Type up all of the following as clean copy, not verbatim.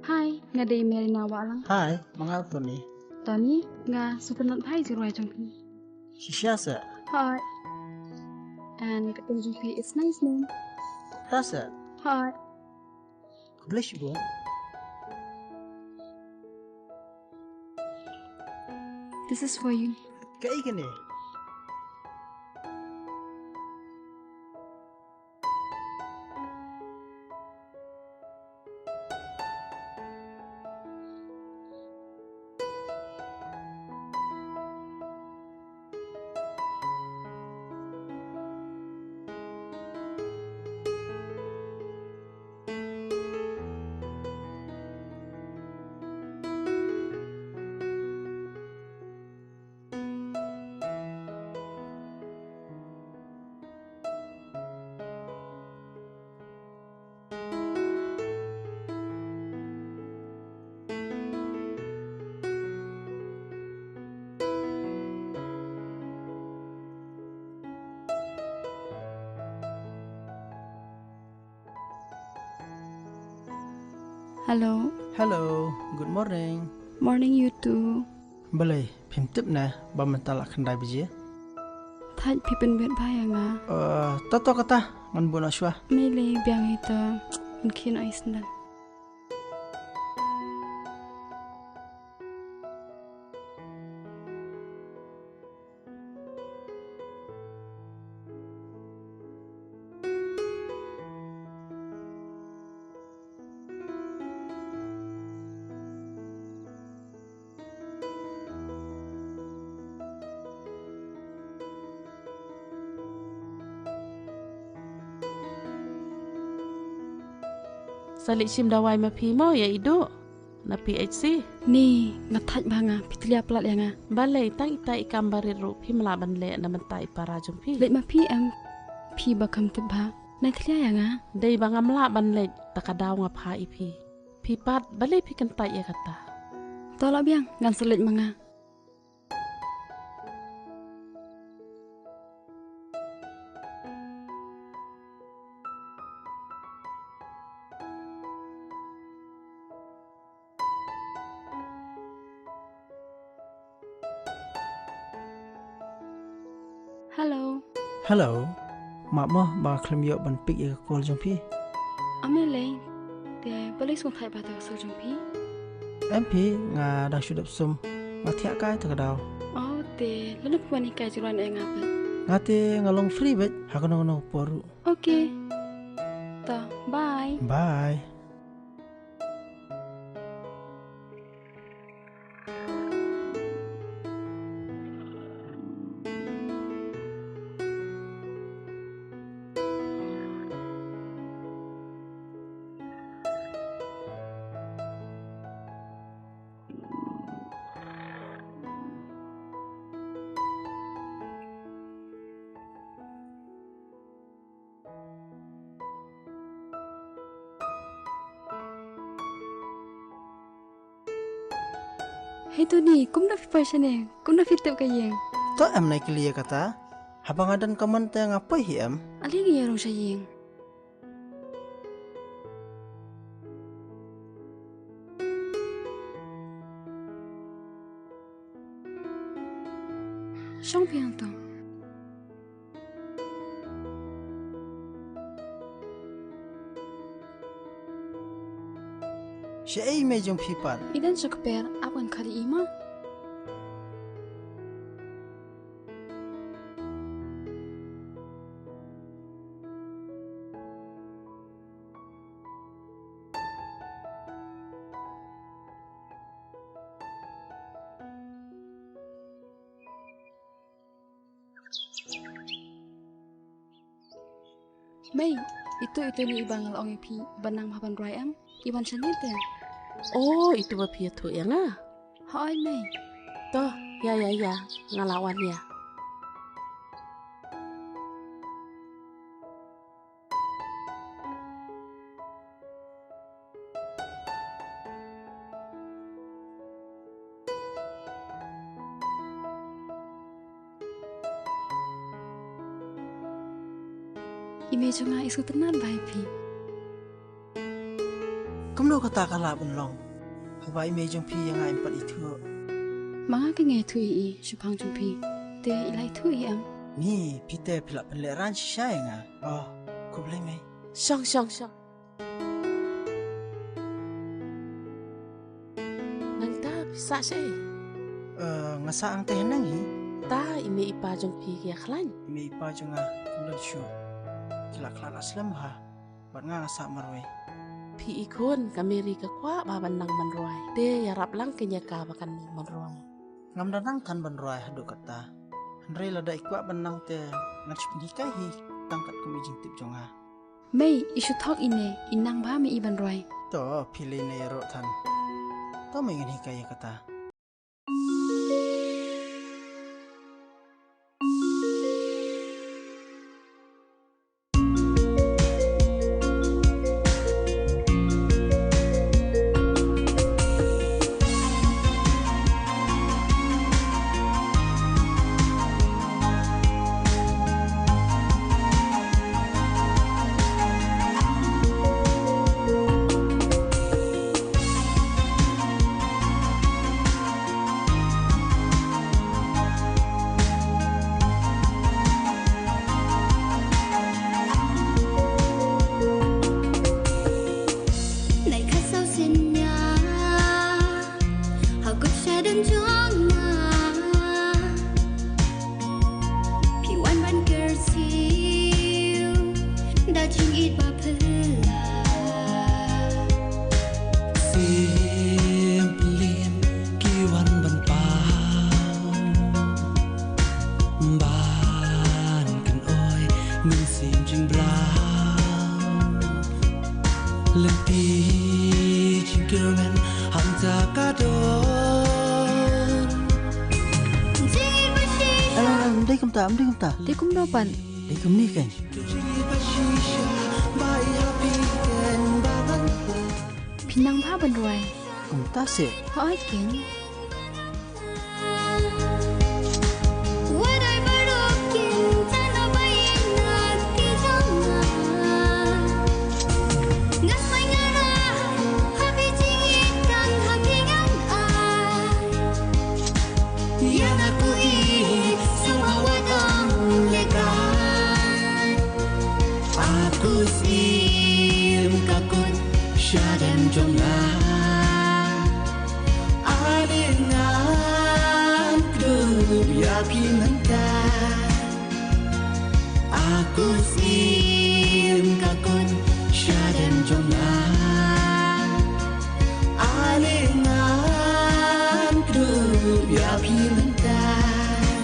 Hai, nga day Merina walang. Hi, mengapa ni? Tani, nga supenat hai si Roy Jongpi. Siapa? Hi. And ketemu Jongpi, it's nice name. Rasa? Hi. Bless you. This is for you. Kayak gini. Hello. Hello, good morning. Morning you too. Boleh, pimtip na, bamentala kendai biji. Thaj pipen bet bhaya nga. Toto kata, ngan buat aswa. Mele biang ito. Mungkin Iceland. Salik sim dawai mapi mo ya idu na PHC. Ni, nga thaj bhanga, pitlia plat ya nga. Balai tang ita ikam barir ru pi melaban le na mentai para jumpi. Lek ma PM, pi bakam tibha. Nai tlia ya nga. Dei bangam melaban le takadaw nga pa ipi. Pi pat balai pi kentai ya kata. Tolak biang, ngan selit manga. Hello. Hello, mak mo ba klem yok ban pik ya call jompi. Amele, te balai sung thai ba ta so Jongpi. MP nga dah sudah sum, ngatiak kai takadaw. Oh, te lalu puan ikai juran e ngapa. Ngati ngalong free bet, hakono no poru. Okay. Ta, bye. Bye. Hey Tony, kum na fi passion kum na fi tip kayeng. To em naik liya kata, habang adan kaman tayang apa hi em? Ali ngi yarong sayeng. Song piang to. Siya may jompi pan. Idan sukper apan kali ima. May, itu ni ibang ngalong ipi banang mapan Roy am. Iban sanit ya. Oh, itu ba pi tu ya nga. Hai May. Toh, ya ngalawan ya. Image nga isu tenan ba ipi. kumno kata kala benlong. Habai me jongpi yang ai empat itu. Mga ka nge thui I supang jumpi. Te ilai thui am. Ni pite pilak penleran syai nga. Oh, ku boleh me. Syang. Nang ta bisa siya Ngasa ang teh nang hi. Ta ime ipa jong pi kaya klan. Me ipa jonga kumlo syu. Kilak klan aslam ha. Bat nga ngasa marwe. Pi ikon kameri ka kwa baban nang manroy. Te yarap lang kanya ka bakan manroy. Ngam danang tan benroy hadu kata. Henry lada ikwa benang te ngach pendikai hi. Tangkat kumijing tip jonga. May isu thok ine inang ba mi iban roi. To pilih ne ro tan. To mengen hikaya kata. Amdi kum ta. Te kum no pan. Di kum ni kan. Pinang ba ban roi. Kum ta se. Hoi ken. Aku sim kakun syadem jonga alingan kedu ya pinentan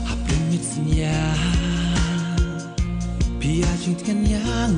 Aprimit sinya Biar jingkan yang